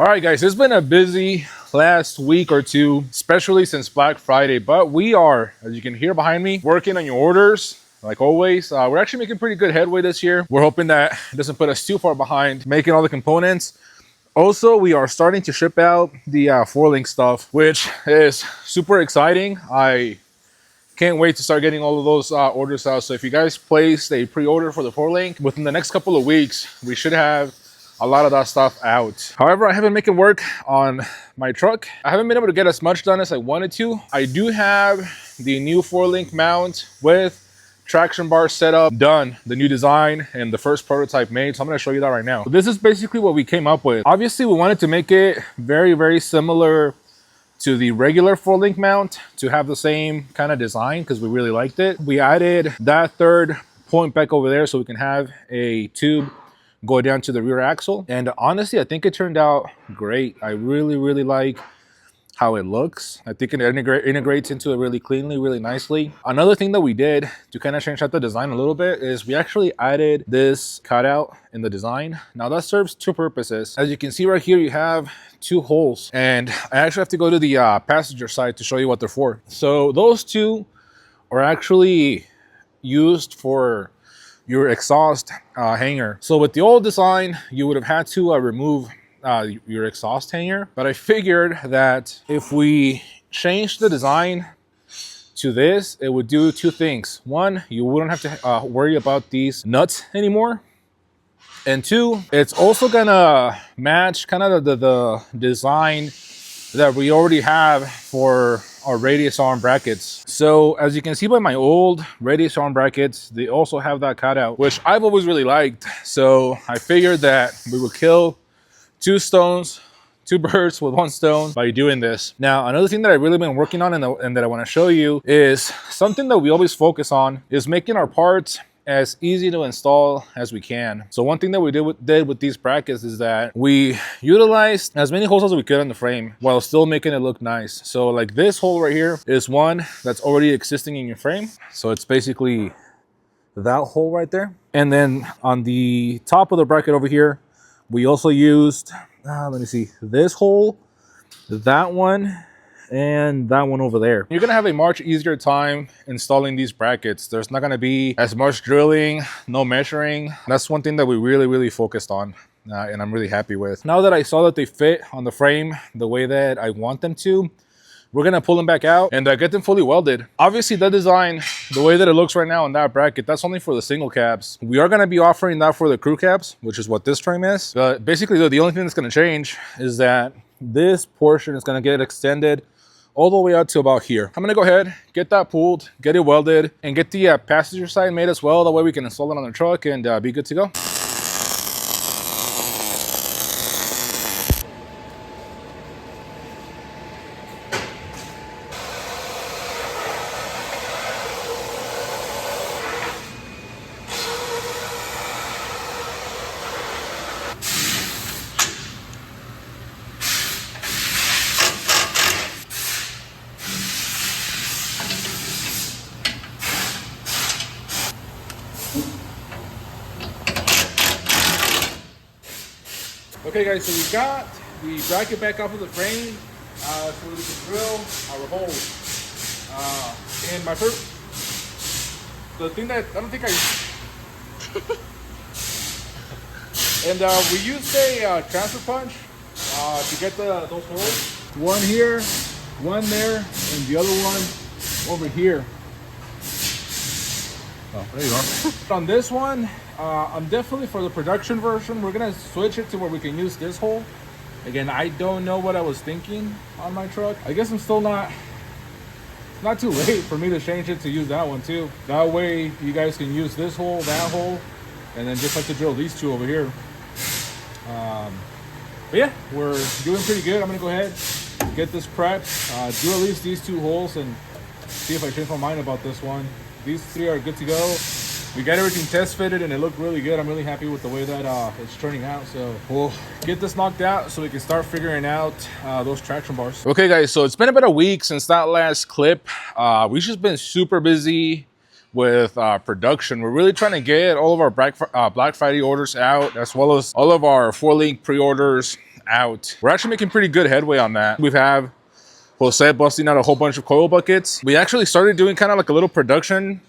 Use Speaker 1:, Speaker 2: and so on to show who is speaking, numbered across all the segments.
Speaker 1: All right, guys, it's been a busy last week or two, especially since Black Friday, but we are, as you can hear behind me, working on your orders. Like always, we're actually making pretty good headway this year. We're hoping that it doesn't put us too far behind making all the components. Also, we are starting to ship out the four-link stuff, which is super exciting. I can't wait to start getting all of those orders out. So if you guys placed a pre-order for the four-link, within the next couple of weeks, we should have a lot of that stuff out. However, I haven't making work on my truck. I haven't been able to get as much done as I wanted to. I do have the new four-link mount with traction bar setup done, the new design and the first prototype made. So I'm gonna show you that right now. So this is basically what we came up with. Obviously, we wanted to make it very, very similar to the regular four-link mount to have the same kind of design because we really liked it. We added that third point back over there so we can have a tube go down to the rear axle. And honestly, I think it turned out great. I really, really like how it looks. I think it integrates into it really cleanly, really nicely. Another thing that we did to kind of change out the design a little bit is we actually added this cutout in the design. Now that serves two purposes. As you can see right here, you have two holes, and I actually have to go to the passenger side to show you what they're for. So those two are actually used for your exhaust hanger. So with the old design, you would have had to remove your exhaust hanger, but I figured that if we change the design to this, it would do two things. One, you wouldn't have to worry about these nuts anymore, and two, it's also gonna match kind of the design that we already have for our radius arm brackets. So as you can see by my old radius arm brackets, they also have that cutout, which I've always really liked. So I figured that we would kill two birds with one stone by doing this. Now, another thing that I've really been working on and that I want to show you is something that we always focus on is making our parts as easy to install as we can. So one thing that we did with these brackets is that we utilized as many holes as we could on the frame while still making it look nice. So like this hole right here is one that's already existing in your frame. So it's basically that hole right there. And then on the top of the bracket over here, we also used, let me see, this hole, that one, and that one over there. You're gonna have a much easier time installing these brackets. There's not gonna be as much drilling, no measuring. That's one thing that we really, really focused on. And I'm really happy with. Now that I saw that they fit on the frame the way that I want them to, we're gonna pull them back out and get them fully welded. Obviously, that design, the way that it looks right now on that bracket, that's only for the single cabs. We are gonna be offering that for the crew cabs, which is what this frame is. But basically, the only thing that's gonna change is that this portion is gonna get extended all the way out to about here. I'm gonna go ahead, get that pulled, get it welded, and get the passenger side made as well. That way we can install it on the truck and be good to go. Okay guys, so we got the bracket back off of the frame so we can drill our holes. And my first, the thing that I don't think and we used a transfer punch to get those holes. One here, one there, and the other one over here. Oh, there you are. On this one, I'm definitely for the production version. We're gonna switch it to where we can use this hole. Again, I don't know what I was thinking on my truck. I guess I'm still not too late for me to change it to use that one too. That way you guys can use this hole, that hole, and then just have to drill these two over here. But yeah, we're doing pretty good. I'm gonna go ahead, get this prepped, do at least these two holes and see if I change my mind about this one. These three are good to go. We got everything test fitted and it looked really good. I'm really happy with the way that it's turning out. So we'll get this knocked out so we can start figuring out those traction bars. Okay guys, so it's been about a week since that last clip. We've just been super busy with production. We're really trying to get all of our Black Friday orders out, as well as all of our 4-link pre-orders out. We're actually making pretty good headway on that. We have Jose busting out a whole bunch of coil buckets. We actually started doing kind of like a little production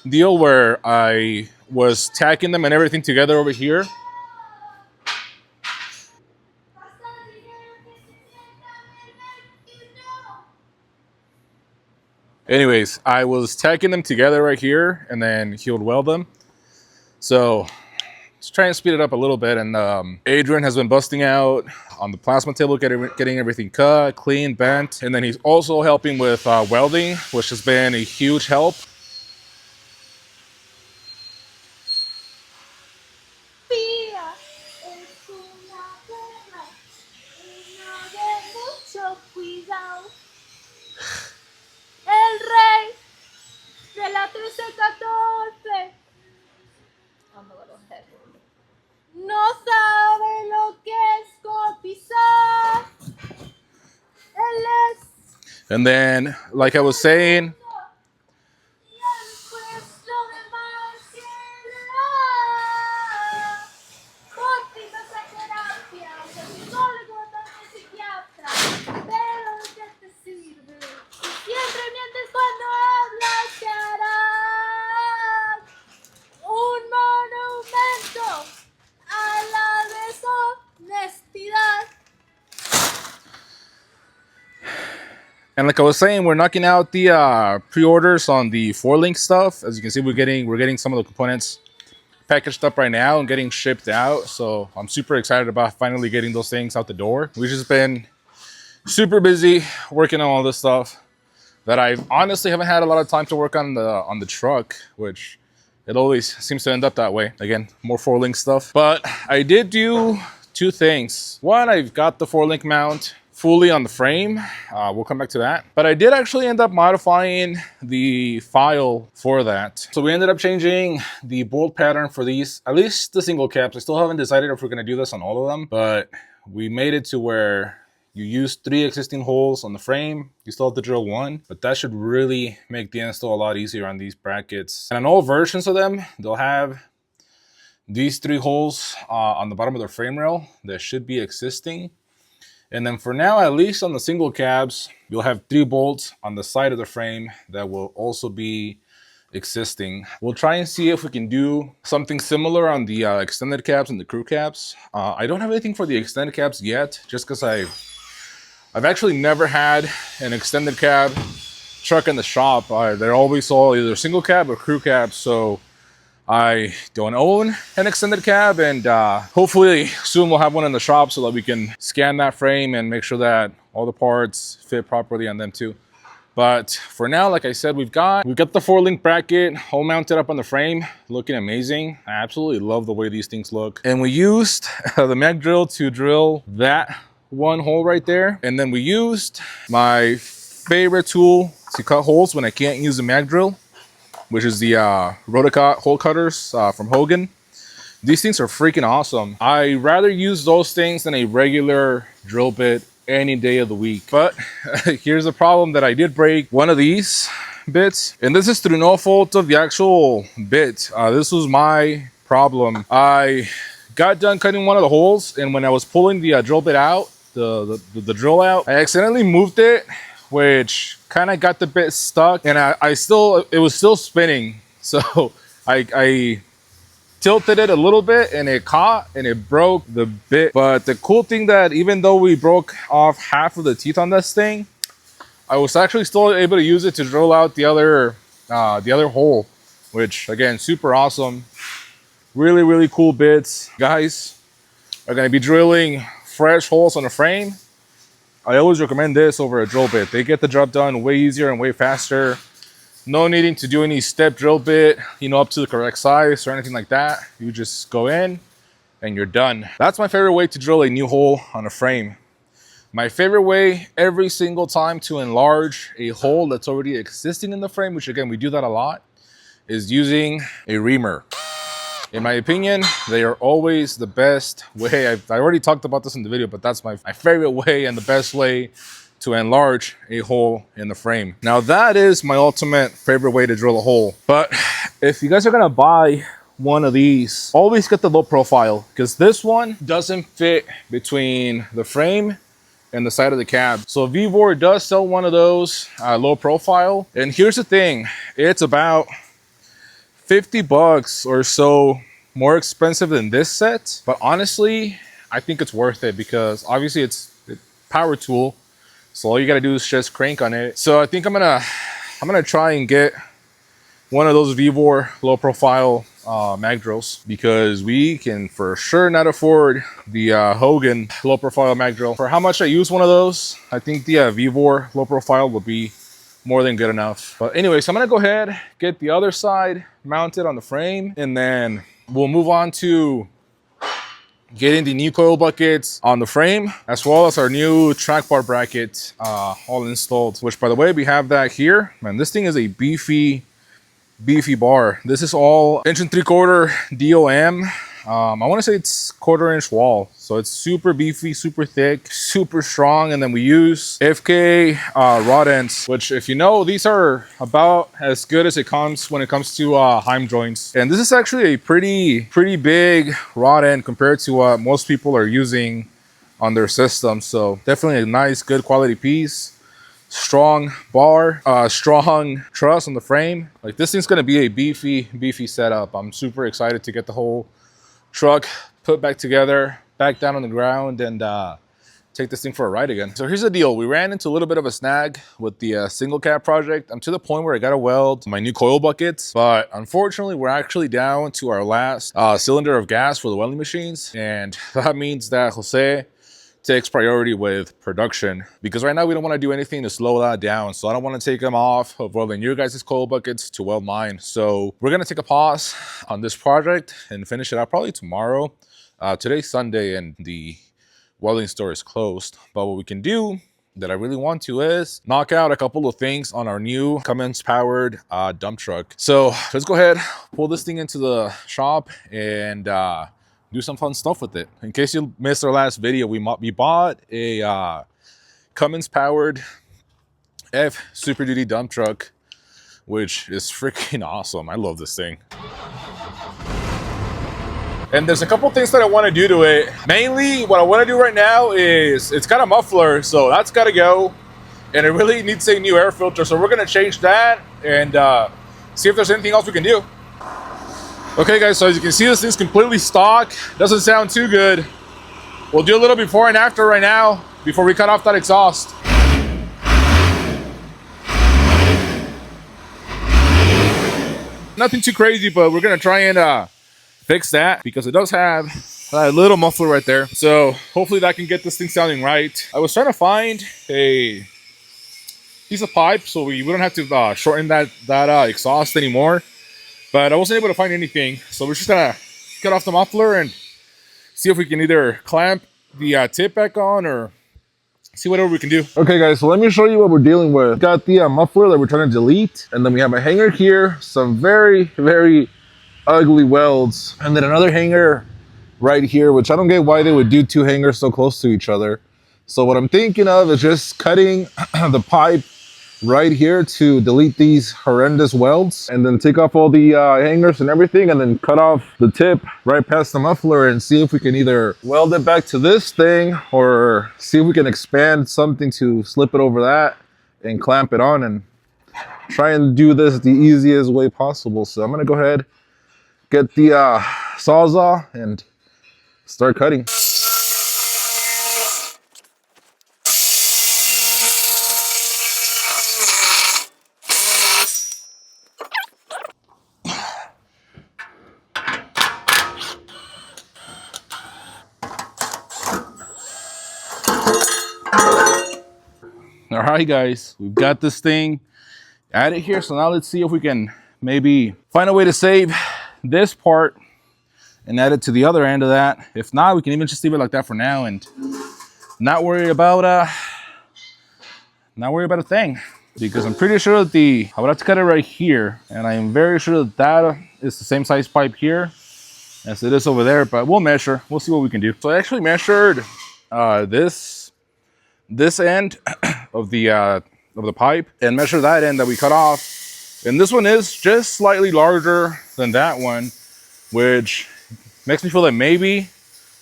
Speaker 1: deal where I was tacking them and everything together over here. Anyways, I was tacking them together right here, and then he would weld them. So let's try and speed it up a little bit. And Adrian has been busting out on the plasma table, getting everything cut, clean, bent. And then he's also helping with welding, which has been a huge help.
Speaker 2: El rey de la 1314 no sabe lo que es cotizar. Él es.
Speaker 1: And then, like I was saying, and like I was saying, we're knocking out the pre-orders on the 4-link stuff. As you can see, we're getting some of the components packaged up right now and getting shipped out. So I'm super excited about finally getting those things out the door. We've just been super busy working on all this stuff that I honestly haven't had a lot of time to work on the truck, which it always seems to end up that way. Again, more 4-link stuff. But I did do 2 things. One, I've got the 4-link mount fully on the frame. We'll come back to that. But I did actually end up modifying the file for that. So we ended up changing the bolt pattern for these, at least the single caps. I still haven't decided if we're gonna do this on all of them, but we made it to where you use 3 existing holes on the frame. You still have to drill 1, but that should really make the install a lot easier on these brackets. And on all versions of them, they'll have these 3 holes on the bottom of the frame rail that should be existing. And then for now, at least on the single cabs, you'll have 3 bolts on the side of the frame that will also be existing. We'll try and see if we can do something similar on the extended cabs and the crew cabs. I don't have anything for the extended cabs yet, just because I've actually never had an extended cab truck in the shop. They're always all either single cab or crew cab, so I don't own an extended cab, and hopefully soon we'll have one in the shop so that we can scan that frame and make sure that all the parts fit properly on them too. But for now, like I said, we've got the 4-link bracket all mounted up on the frame, looking amazing. I absolutely love the way these things look. And we used the mag drill to drill that 1 hole right there. And then we used my favorite tool to cut holes when I can't use the mag drill, which is the Rotocot hole cutters from Hogan. These things are freaking awesome. I rather use those things than a regular drill bit any day of the week. But here's the problem, that I did break one of these bits, and this is through no fault of the actual bit. This was my problem. I got done cutting one of the holes, and when I was pulling the drill bit out, the drill out, I accidentally moved it, which kind of got the bit stuck, and it was still spinning. So I tilted it a little bit, and it caught and it broke the bit. But the cool thing, that even though we broke off half of the teeth on this thing, I was actually still able to use it to drill out the other hole, which again, super awesome. Really, really cool bits. Guys are going to be drilling fresh holes on the frame. I always recommend this over a drill bit. They get the job done way easier and way faster. No needing to do any step drill bit, up to the correct size or anything like that. You just go in and you're done. That's my favorite way to drill a new hole on a frame. My favorite way every single time to enlarge a hole that's already existing in the frame, which again, we do that a lot, is using a reamer. In my opinion, they are always the best way. I already talked about this in the video, but that's my favorite way and the best way to enlarge a hole in the frame. Now that is my ultimate favorite way to drill a hole. But if you guys are gonna buy one of these, always get the low profile because this one doesn't fit between the frame and the side of the cab. So Vevor does sell one of those low profile. And here's the thing, it's about 50 bucks or so more expensive than this set. But honestly, I think it's worth it because obviously it's a power tool. So all you gotta do is just crank on it. So I think I'm gonna try and get one of those Vevor low profile mag drills because we can for sure not afford the Hogan low profile mag drill. For how much I use one of those, I think the Vevor low profile will be more than good enough. But anyway, so I'm gonna go ahead, get the other side mounted on the frame, and then we'll move on to getting the new coil buckets on the frame, as well as our new track bar bracket all installed, which by the way, we have that here. Man, this thing is a beefy bar. This is all 1 3/4 DOM. I want to say it's 1/4 inch wall, so it's super beefy, super thick, super strong. And then we use FK rod ends, which if you know, these are about as good as it comes when it comes to Heim joints. And this is actually a pretty big rod end compared to what most people are using on their system. So definitely a nice, good quality piece. Strong bar, strong truss on the frame. Like, this thing's gonna be a beefy setup. I'm super excited to get the whole truck put back together, back down on the ground, and take this thing for a ride again. So here's the deal. We ran into a little bit of a snag with the single cab project. I'm to the point where I gotta weld my new coil buckets, but unfortunately we're actually down to our last cylinder of gas for the welding machines. And that means that Jose takes priority with production, because right now we don't want to do anything to slow that down. So I don't want to take them off of welding your guys' coil buckets to weld mine. So we're going to take a pause on this project and finish it out probably tomorrow. Today's Sunday and the welding store is closed. But what we can do that I really want to is knock out a couple of things on our new Cummins powered dump truck. So let's go ahead, pull this thing into the shop and do some fun stuff with it. In case you missed our last video, we bought a Cummins powered F Super Duty dump truck, which is freaking awesome. I love this thing. And there's a couple things that I want to do to it. Mainly what I want to do right now is, it's got a muffler, so that's got to go. And it really needs a new air filter, so we're going to change that and see if there's anything else we can do. Okay guys, so as you can see, this thing's completely stock. Doesn't sound too good. We'll do a little before and after right now, before we cut off that exhaust. Nothing too crazy, but we're gonna try and fix that because it does have a little muffler right there. So hopefully that can get this thing sounding right. I was trying to find a piece of pipe so we don't have to shorten that exhaust anymore. But I wasn't able to find anything, so we're just gonna cut off the muffler and see if we can either clamp the tip back on or see whatever we can do. Okay guys, so let me show you what we're dealing with. Got the muffler that we're trying to delete, and then we have a hanger here, some very ugly welds, and then another hanger right here, which I don't get why they would do two hangers so close to each other. So what I'm thinking of is just cutting the pipe right here to delete these horrendous welds, and then take off all the hangers and everything, and then cut off the tip right past the muffler and see if we can either weld it back to this thing or see if we can expand something to slip it over that and clamp it on and try and do this the easiest way possible. So I'm gonna go ahead, get the Sawzall and start cutting. All right, guys, we've got this thing added here. So now let's see if we can maybe find a way to save this part and add it to the other end of that. If not, we can even just leave it like that for now and not worry about a thing. Because I'm pretty sure that I would have to cut it right here, and I am very sure that that is the same size pipe here as it is over there. But we'll measure. We'll see what we can do. So I actually measured this end of the pipe and measure that end that we cut off, and this one is just slightly larger than that one, which makes me feel that maybe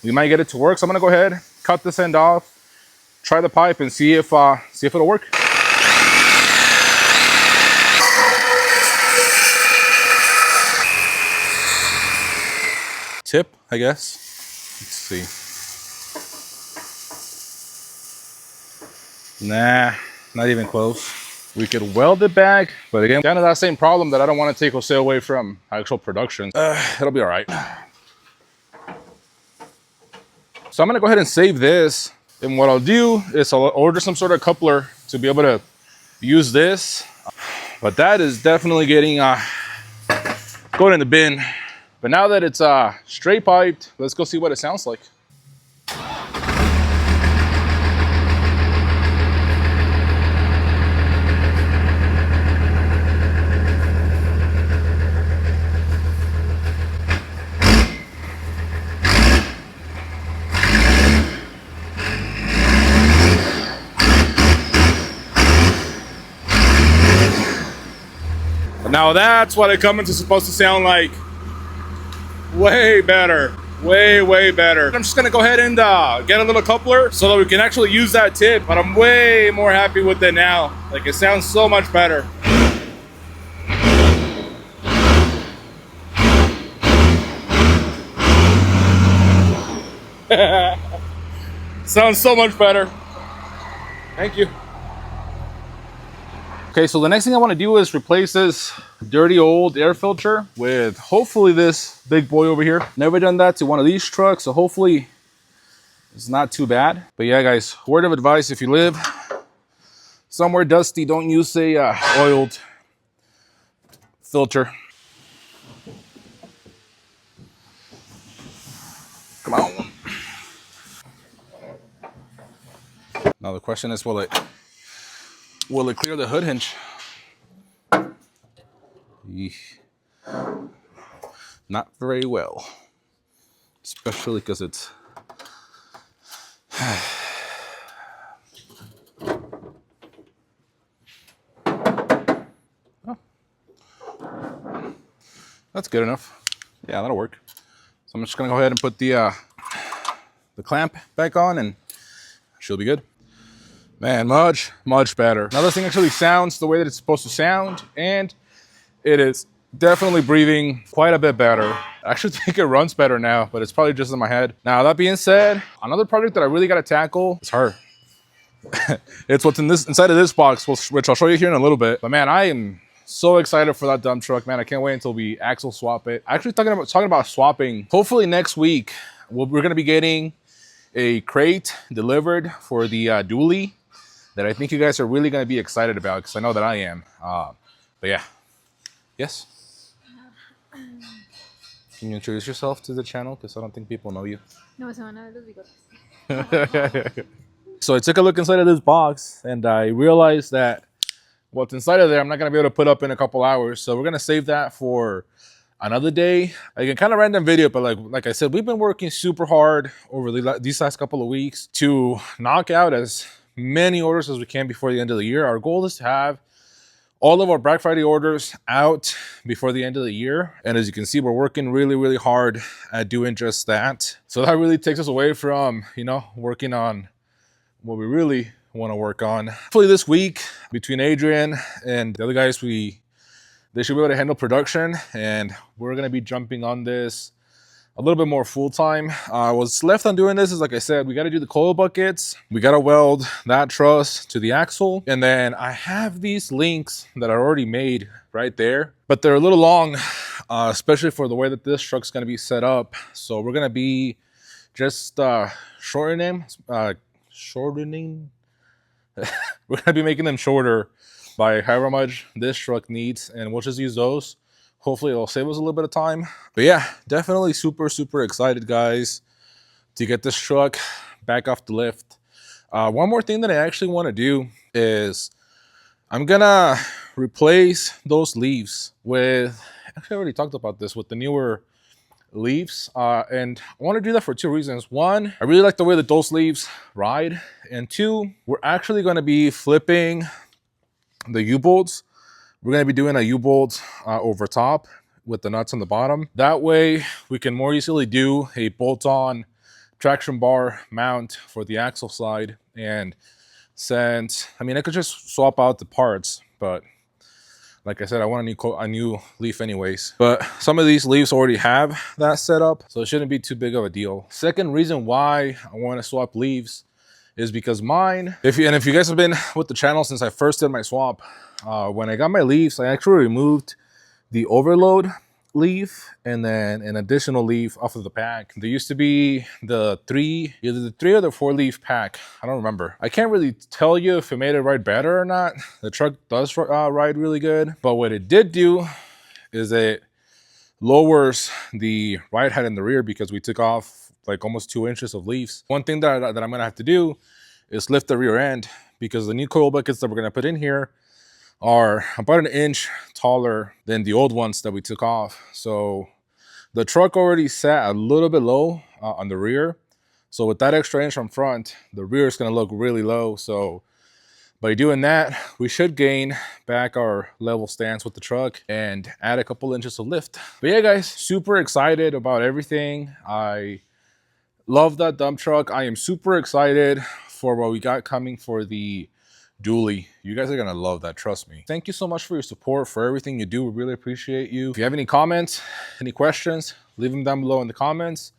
Speaker 1: we might get it to work. So I'm gonna go ahead, cut this end off, try the pipe, and see if it'll work. Tip, I guess. Let's see. Nah, not even close. We could weld it back, but again, down to that same problem that I don't want to take Jose away from actual production. It'll be all right. So I'm gonna go ahead and save this. And what I'll do is I'll order some sort of coupler to be able to use this. But that is definitely getting going in the bin. But now that it's straight piped, let's go see what it sounds like. Now that's what it's supposed to sound like. Way better, way better. I'm just gonna go ahead and get a little coupler so that we can actually use that tip, but I'm way more happy with it now. Like, it sounds so much better. Sounds so much better. Thank you. Okay, so the next thing I want to do is replace this dirty old air filter with hopefully this big boy over here. Never done that to one of these trucks, so hopefully it's not too bad. But yeah, guys, word of advice: if you live somewhere dusty, don't use a oiled filter. Come on. Now the question is, will it clear the hood hinge? Not very well, especially because it's oh. That's good enough. Yeah, that'll work. So I'm just gonna go ahead and put the clamp back on, and she'll be good. Man, much better. Now this thing actually sounds the way that it's supposed to sound, and it is definitely breathing quite a bit better. I actually think it runs better now, but it's probably just in my head. Now, that being said, another project that I really got to tackle is her. It's what's inside of this box, which I'll show you here in a little bit. But man, I am so excited for that dump truck, man. I can't wait until we axle swap it. Actually, talking about swapping, hopefully next week, we're going to be getting a crate delivered for the dually that I think you guys are really going to be excited about, because I know that I am. But yeah. Yes? Can you introduce yourself to the channel? Because I don't think people know you.
Speaker 2: No, se van a ver los bigotes.
Speaker 1: So I took a look inside of this box, and I realized that what's inside of there, I'm not going to be able to put up in a couple hours. So we're going to save that for another day. Like a kind of random video, but like I said, we've been working super hard over these last couple of weeks to knock out as many orders as we can before the end of the year. Our goal is to have all of our Black Friday orders out before the end of the year. And as you can see, we're working really hard at doing just that. So that really takes us away from, working on what we really want to work on. Hopefully this week, between Adrian and the other guys, they should be able to handle production, and we're going to be jumping on this a little bit more full-time. What's left on doing this is, like I said, we got to do the coil buckets. We got to weld that truss to the axle. And then I have these links that are already made right there, but they're a little long, especially for the way that this truck's going to be set up. So we're going to be just shortening. We're going to be making them shorter by however much this truck needs, and we'll just use those. Hopefully it'll save us a little bit of time. But yeah, definitely super excited, guys, to get this truck back off the lift. One more thing that I actually want to do is I'm gonna replace those leaves with, actually I already talked about this, with the newer leaves. And I want to do that for two reasons. One, I really like the way that those leaves ride. And two, we're actually going to be flipping the U-bolts. We're going to be doing a U-bolt over top with the nuts on the bottom. That way we can more easily do a bolt-on traction bar mount for the axle side. And since, I mean, I could just swap out the parts, but like I said, I want a new leaf anyways. But some of these leaves already have that set up, so it shouldn't be too big of a deal. Second reason why I want to swap leaves is because mine, if you guys have been with the channel since I first did my swap, when I got my leaves, I actually removed the overload leaf and then an additional leaf off of the pack. There used to be either the 3 or the 4 leaf pack. I don't remember. I can't really tell you if it made it ride better or not. The truck does ride really good, but what it did do is it lowers the ride height in the rear because we took off like almost 2 inches of leaves. One thing that I'm gonna have to do is lift the rear end because the new coil buckets that we're gonna put in here are about 1 inch taller than the old ones that we took off. So the truck already sat a little bit low on the rear. So with that extra inch from front, the rear is going to look really low. So by doing that, we should gain back our level stance with the truck and add a couple inches of lift. But yeah, guys, super excited about everything. I love that dump truck. I am super excited for what we got coming for the dually. You guys are gonna love that, trust me. Thank you so much for your support, for everything you do. We really appreciate you. If you have any comments, any questions, leave them down below in the comments.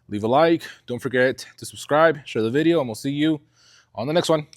Speaker 1: Leave a like. Don't forget to subscribe, share the video, and we'll see you on the next one.